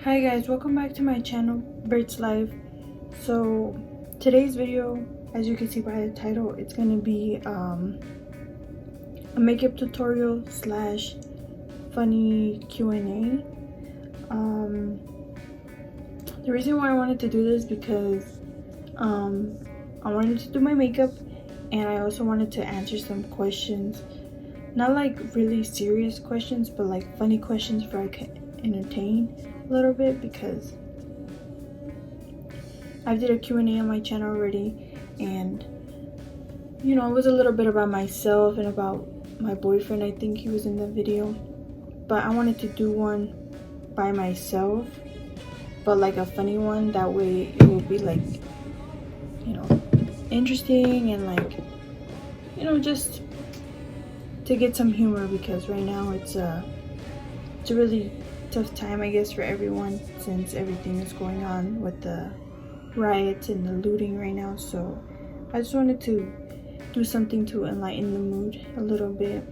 Hi guys, welcome back to my channel, BRITT'S Life. So today's video, as you can see by the title, it's going to be a makeup tutorial slash funny Q&A. The reason why I wanted to do this because I wanted to do my makeup, and I also wanted to answer some questions, not like really serious questions, but like funny questions for I can entertain a little bit, because I did a Q&A on my channel already, and you know, it was a little bit about myself and about my boyfriend. I think he was in the video, but I wanted to do one by myself, but like a funny one. That way it will be like, you know, interesting and like, you know, just to get some humor, because right now it's a really tough time, I guess, for everyone, since everything is going on with the riots and the looting right now. So I just wanted to do something to enlighten the mood a little bit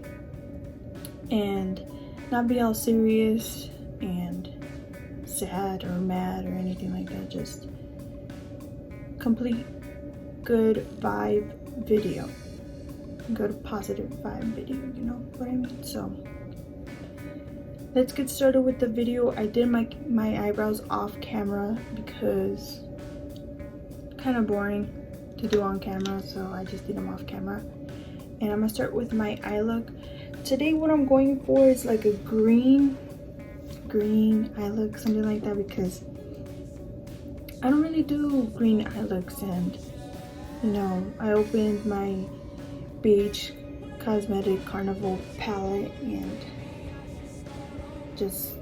and not be all serious and sad or mad or anything like that. Just complete good vibe video, good positive vibe video, you know what I mean? So let's get started with the video. I did my eyebrows off camera because kind of boring to do on camera, so I just did them off camera. And I'm gonna start with my eye look. Today what I'm going for is like a green eye look, something like that, because I don't really do green eye looks. And you know, I opened my beige cosmetic carnival palette, and just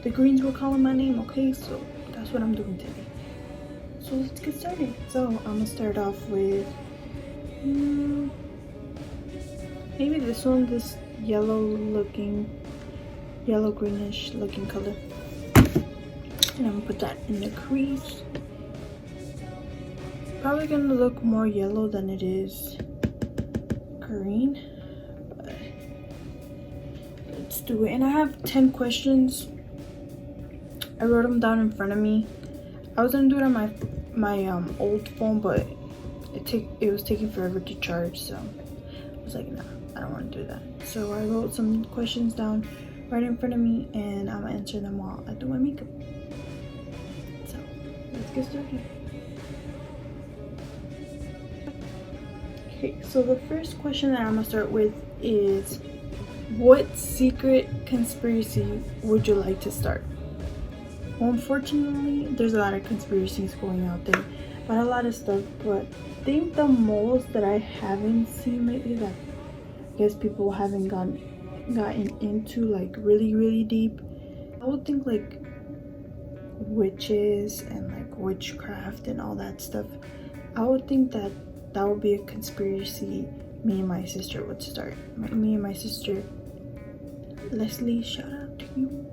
the greens were calling my name. Okay, so that's what I'm doing today. So let's get started. So I'm gonna start off with maybe this one, this yellow greenish looking color, and I'm gonna put that in the crease. Probably gonna look more yellow than it is green, but let's do it. And I have 10 questions. I wrote them down in front of me. I was gonna do it on my old phone, but it was taking forever to charge, so I was like, nah, I don't want to do that. So I wrote some questions down right in front of me, and I'm gonna answer them while I do my makeup. So let's get started. Okay, so the first question that I'm gonna start with is, what secret conspiracy would you like to start? Well, unfortunately, there's a lot of conspiracies going out there, but a lot of stuff. But I think the most that I haven't seen lately, that I guess people haven't gotten into like really deep, I would think like witches and like witchcraft and all that stuff. I would think that would be a conspiracy me and my sister would start. Me and my sister Leslie, shout out to you.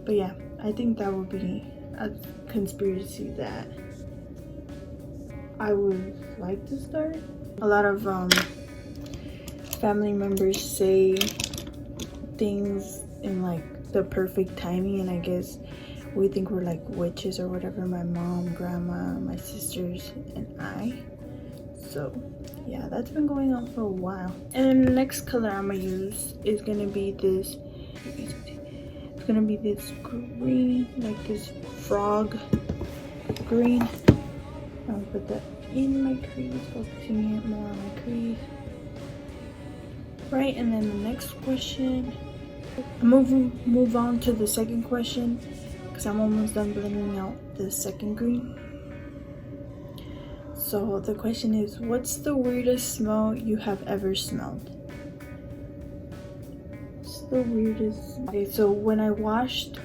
But yeah, I think that would be a conspiracy that I would like to start. A lot of family members say things in like the perfect timing, and I guess we think we're like witches or whatever. My mom, grandma, my sisters, and I. So yeah, that's been going on for a while. And the next color I'm gonna use is gonna be this. It's gonna be this green, like this frog green. I'll put that in my crease, focusing it more on my crease. Right, and then the next question, move on to the second question, because I'm almost done blending out the second green. So the question is, what's the weirdest smell you have ever smelled? What's the weirdest? Okay, so when I washed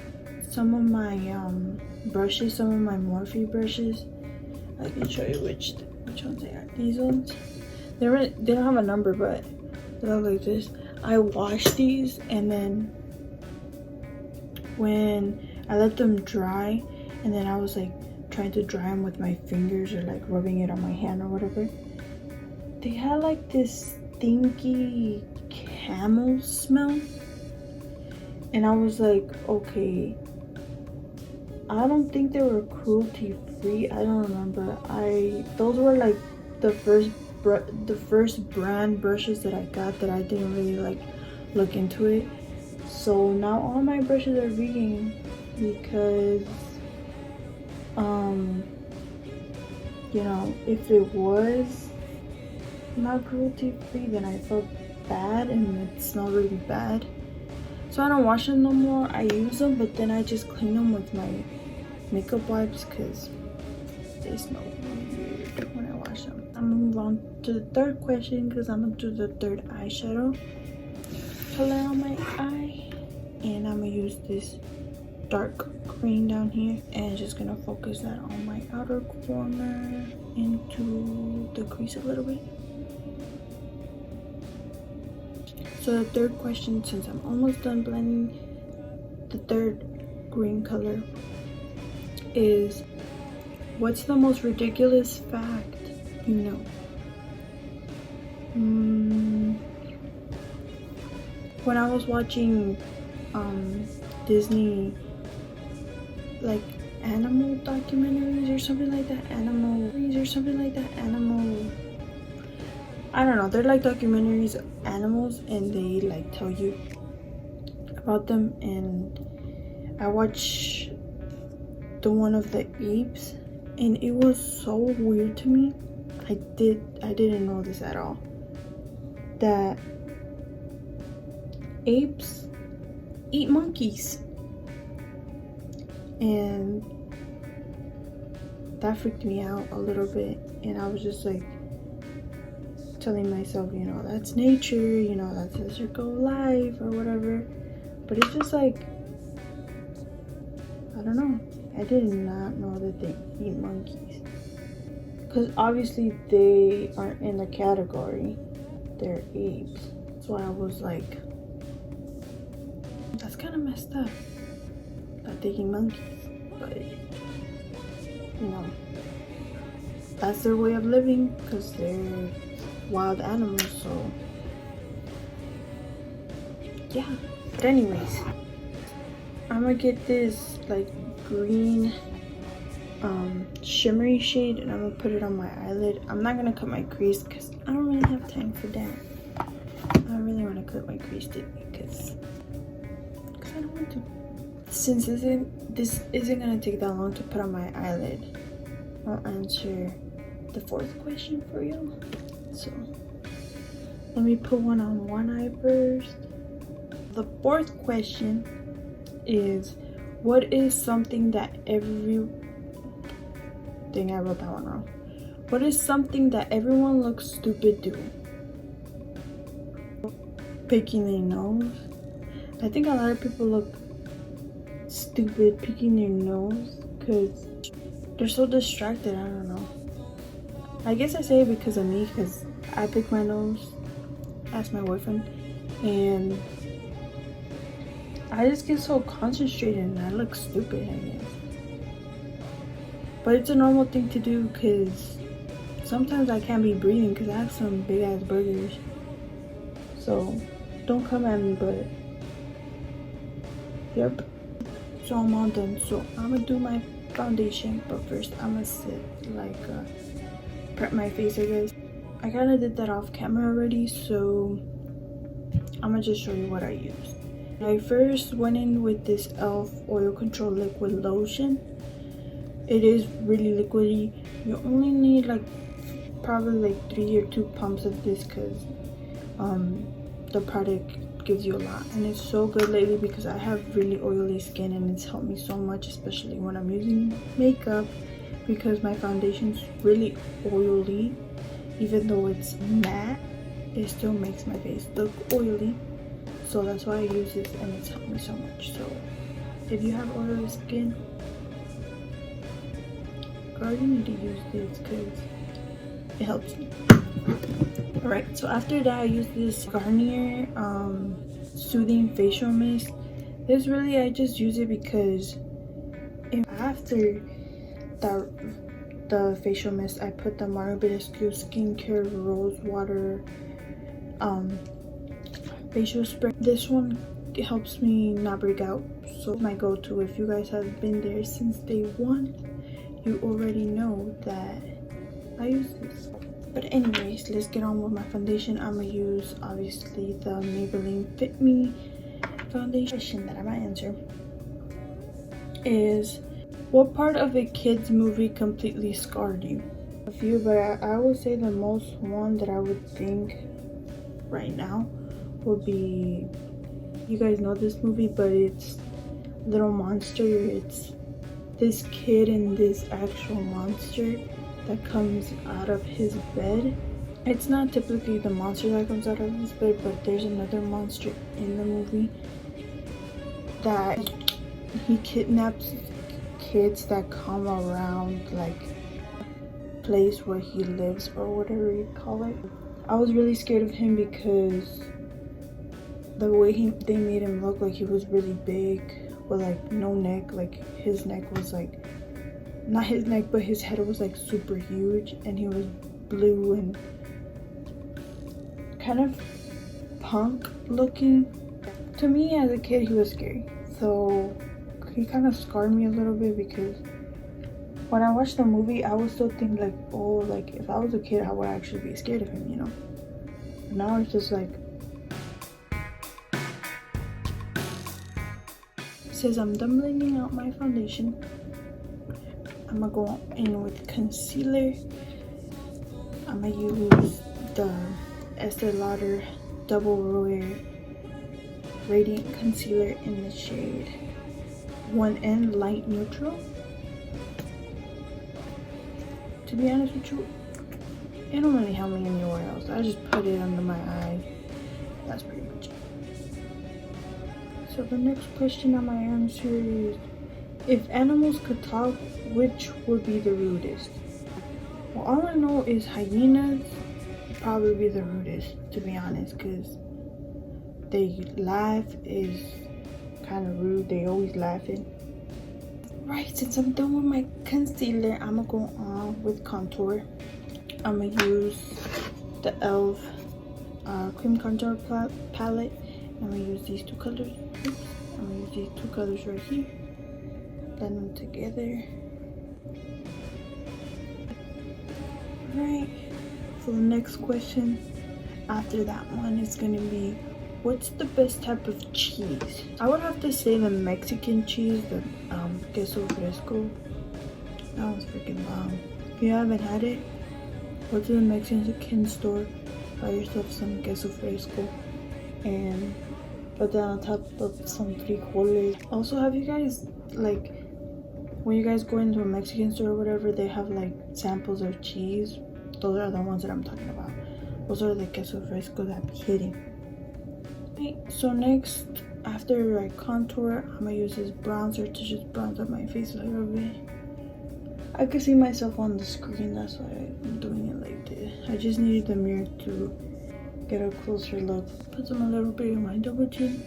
some of my brushes, some of my Morphe brushes, I can show you which ones they are. These ones, they don't have a number, but they look like this. I washed these, and then when I let them dry, and then I was like trying to dry them with my fingers or like rubbing it on my hand or whatever, they had like this stinky camel smell. and I was like, okay, I don't think they were cruelty free. I don't remember. Those were like the first brand brushes that I got that I didn't really like look into it. So now all my brushes are vegan because you know, if it was not cruelty free, then I felt bad and it smelled really bad. So I don't wash them no more. I use them, but then I just clean them with my makeup wipes because they smell weird when I wash them. I'm gonna move on to the third question because I'm gonna do the third eyeshadow color on my eye, and I'm gonna use this dark green down here and just gonna focus that on my outer corner into the crease a little bit. So the third question, since I'm almost done blending, the third green color is, what's the most ridiculous fact you know? When I was watching Disney like animal documentaries or something like that, I don't know, they're like documentaries of animals and they like tell you about them, and I watched the one of the apes and it was so weird to me. I didn't know this at all, that apes eat monkeys, and that freaked me out a little bit, and I was just like telling myself, you know, that's nature, you know, that's the circle of life or whatever. But it's just like, I don't know, I did not know that they eat monkeys, because obviously they aren't in the category, they're apes. So I was like, that's kind of messed up that they eat monkeys. But you know, that's their way of living because they're wild animals. So yeah, but anyways, I'm gonna get this like green shimmery shade and I'm gonna put it on my eyelid. I'm not gonna cut my crease because I don't really have time for that. I don't really want to cut my crease today because I don't want to. Since this isn't gonna take that long to put on my eyelid, I'll answer the fourth question for you. So let me put one on one eye first. The fourth question is, what is something that I wrote that one wrong. What is something that everyone looks stupid doing? Picking their nose. I think a lot of people look stupid picking their nose because they're so distracted. I don't know. I guess I say it because of me, because I pick my nose, ask my boyfriend, and I just get so concentrated and I look stupid, I guess. But it's a normal thing to do because sometimes I can't be breathing because I have some big ass burgers. So don't come at me, but yep. So I'm all done. So I'm gonna do my foundation, but first I'm gonna sit like prep my face, I guess. I kind of did that off camera already, so I'm gonna just show you what I used. I first went in with this e.l.f. oil control liquid lotion. It is really liquidy. You only need like probably like 3 or 2 pumps of this because the product gives you a lot, and it's so good lately because I have really oily skin and it's helped me so much, especially when I'm using makeup, because my foundation's really oily. Even though it's matte, it still makes my face look oily, so that's why I use this and it's helped me so much. So if you have oily skin, girl, you need to use this because it helps you. Alright, so after that I use this Garnier soothing facial mist. This really, I just use it because after the facial mist I put the Marabitescu skincare rose water facial spray. This one it helps me not break out. So my go-to, if you guys have been there since day one, you already know that I use this. But anyways, let's get on with my foundation. I'm gonna use obviously the Maybelline Fit Me foundation. That I'm gonna answer is, what part of a kid's movie completely scarred you? A few, but I would say the most one that I would think right now would be, you guys know this movie, but it's Little Monster. It's this kid and this actual monster that comes out of his bed. It's not typically the monster that comes out of his bed, but there's another monster in the movie that he kidnaps kids that come around like place where he lives or whatever you call it. I was really scared of him because the way they made him look like he was really big with like no neck. Like his neck was like, not his neck, but his head was like super huge, and he was blue and kind of punk looking. To me as a kid, he was scary, so he kind of scarred me a little bit, because when I watched the movie I would still think like, oh, like if I was a kid I would actually be scared of him, you know. But now it's just like, since I'm done blending out my foundation, I'm gonna go in with concealer. I'm gonna use the Estee Lauder Double Wear Radiant Concealer in the shade 1N Light Neutral. To be honest with you, it don't really help me anywhere else. I just put it under my eye. That's pretty much it. So the next question on my answer is, if animals could talk, which would be the rudest? Well, all I know is hyenas would probably be the rudest, to be honest, because they laugh is kind of rude. They always laughing. Right, since I'm done with my concealer, I'm gonna go on with contour. I'm gonna use the e.l.f. Cream Contour Palette. I'm gonna use these two colors. Oops. I'm gonna use these two colors right here. Blend them together. Right. So the next question after that one is gonna be, what's the best type of cheese? I would have to say the Mexican cheese, the queso fresco. That one's freaking bomb. If you haven't had it, go to the Mexican store, buy yourself some queso fresco, and put that on top of some frijoles. Also, have you guys, like, when you guys go into a Mexican store or whatever, they have like samples of cheese? Those are the ones that I'm talking about. Those are the queso fresco that be hitting. Okay, so next, after I contour, I'm gonna use this bronzer to just bronze up my face a little bit. I can see myself on the screen, that's why I'm doing it like this. I just needed the mirror to get a closer look. Put some a little bit in my double chin.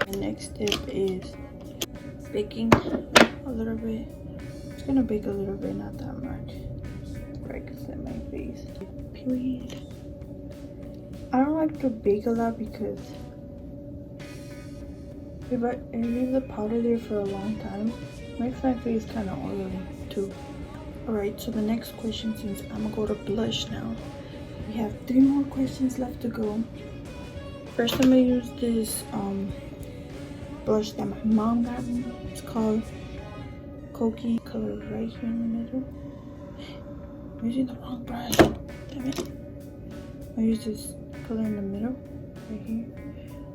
The next step is baking a little bit. It's gonna bake a little bit, not that much. Right, cause in my face. Period. I don't like to bake a lot because if I leave the powder there for a long time, it makes my face kind of oily too. Alright, so the next question, since I'm gonna go to blush now, we have 3 more questions left to go. First, I'm gonna use this blush that my mom got me. It's called Cokie, color right here in the middle. I'm using the wrong brush. Damn it. I use this color in the middle, right here.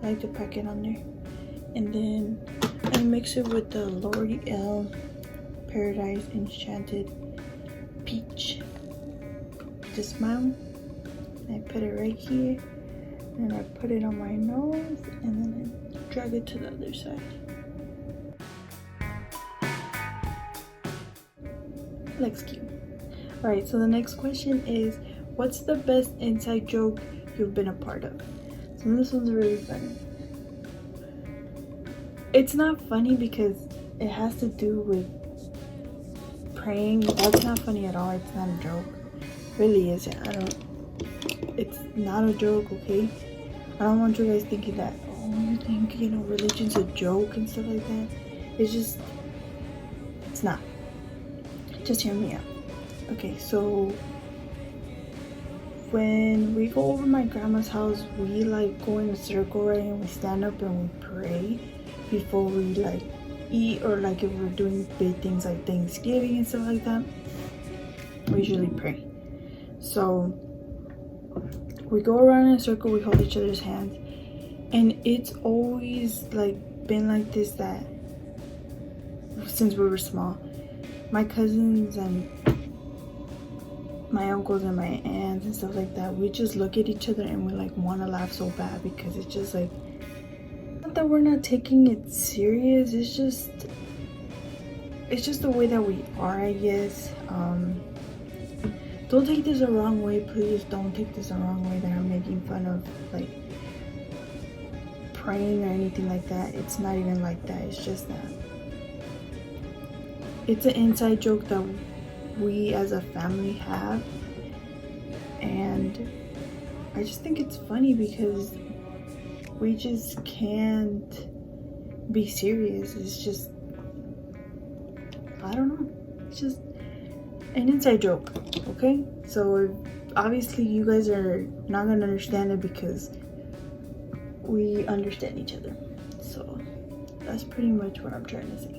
I like to pack it on there. And then I mix it with the L'Oreal Paradise Enchanted Peach. Just smile. I put it right here. And I put it on my nose. And then I drag it to the other side. Looks cute. Alright, so the next question is, what's the best inside joke you've been a part of? So this one's really funny. It's not funny because it has to do with praying. That's not funny at all. It's not a joke. It really isn't. it's not a joke, okay? I don't want you guys thinking that, oh, you think, you know, religion's a joke and stuff like that. It's not. Just hear me out. Okay, so when we go over my grandma's house, we like go in a circle, right? And we stand up and we pray before we like eat, or like if we're doing big things like Thanksgiving and stuff like that, we usually pray. So we go around in a circle, we hold each other's hands, and it's always like been like this, that since we were small, my cousins and my uncles and my aunts and stuff like that, we just look at each other and we like want to laugh so bad, because it's just like, not that we're not taking it serious, it's just the way that we are, I guess. Don't take this the wrong way, please. Don't take this the wrong way that I'm making fun of like praying or anything like that. It's not even like that. It's just that it's an inside joke that we as a family have, and I just think it's funny because we just can't be serious. It's just, I don't know, it's just an inside joke, okay? So obviously you guys are not gonna understand it because we understand each other. So that's pretty much what I'm trying to say.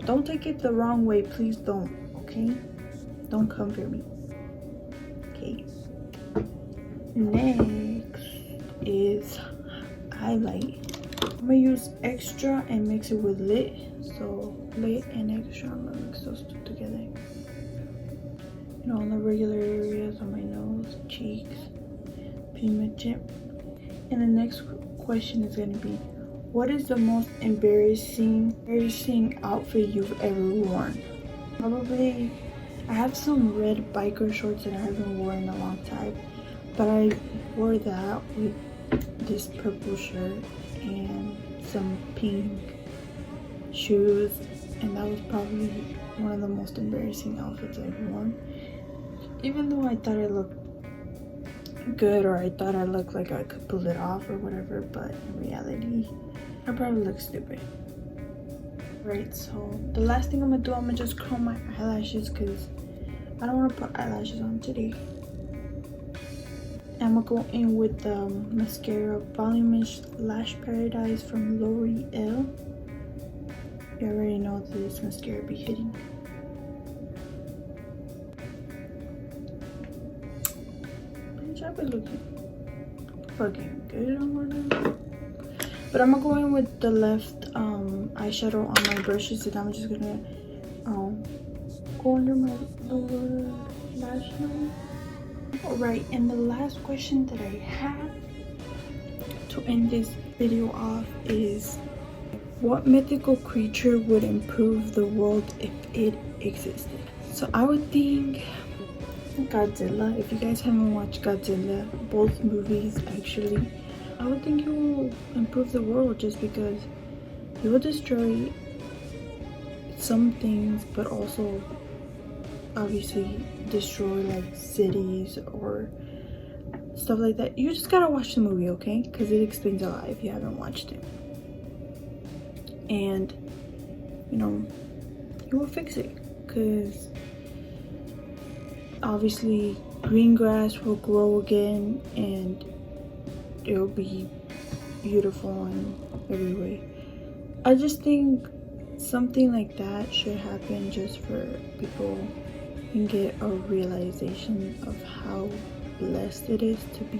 Don't take it the wrong way, please don't, okay? Don't come for me, okay? Next is highlight. I'm gonna use extra and mix it with lit. So lit and extra, I'm gonna mix those two together. You know, on the regular areas on my nose, cheeks, pretty much it. And the next question is gonna be, what is the most embarrassing outfit you've ever worn? Probably, I have some red biker shorts that I haven't worn in a long time, but I wore that with this purple shirt and some pink shoes, and that was probably one of the most embarrassing outfits I've worn. Even though I thought I looked good, or I thought I looked like I could pull it off or whatever, but in reality I probably look stupid. Right, so the last thing I'm gonna do, I'm gonna just curl my eyelashes because I don't want to put eyelashes on today. I'm gonna go in with the mascara Voluminous Lash Paradise from L'Oreal. You already know this mascara be hitting. Bitch, I've been looking fucking good on one of them. But I'm gonna go in with the left eyeshadow on my brushes, and I'm just gonna go under my lower lash line. Alright, and the last question that I have to end this video off is, what mythical creature would improve the world if it existed? So I would think Godzilla. If you guys haven't watched Godzilla, both movies actually, I would think he will improve the world, just because he will destroy some things, but also obviously destroy like cities or stuff like that. You just gotta watch the movie, okay? Because it explains a lot if you haven't watched it. And you know, he will fix it, because obviously green grass will grow again and it'll be beautiful in every way. I just think something like that should happen, just for people can get a realization of how blessed it is to be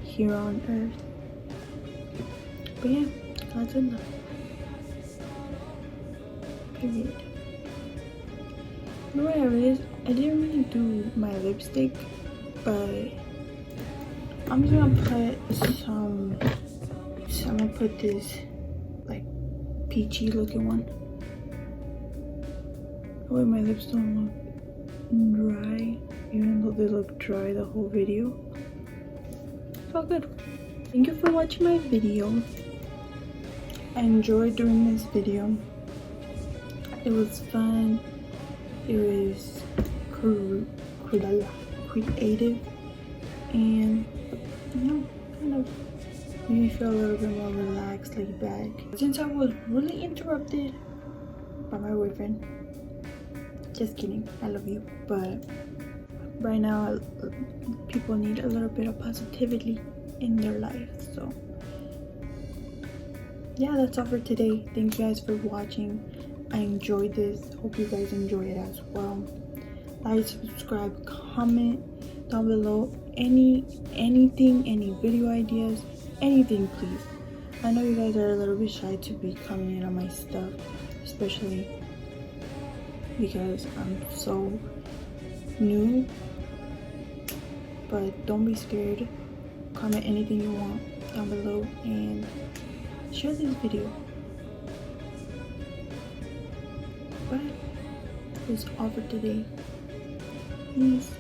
here on earth. But yeah, that's enough. Period. You know what I realized? I didn't really do my lipstick, but I'm just gonna put some, I'm gonna put this like peachy looking one. Oh wait, my lips don't look dry, even though they look dry the whole video. It's all good. Thank you for watching my video. I enjoyed doing this video. It was fun. It was creative, and kind of made me feel a little bit more relaxed, laid back. Since I was really interrupted by my boyfriend, just kidding, I love you, but right now people need a little bit of positivity in their life. So yeah, that's all for today. Thank you guys for watching. I enjoyed this. Hope you guys enjoy it as well. Like, subscribe, comment down below anything, any video ideas, anything, please. I know you guys are a little bit shy to be commenting on my stuff, especially because I'm so new, but don't be scared. Comment anything you want down below and share this video. But that's all for today. Peace.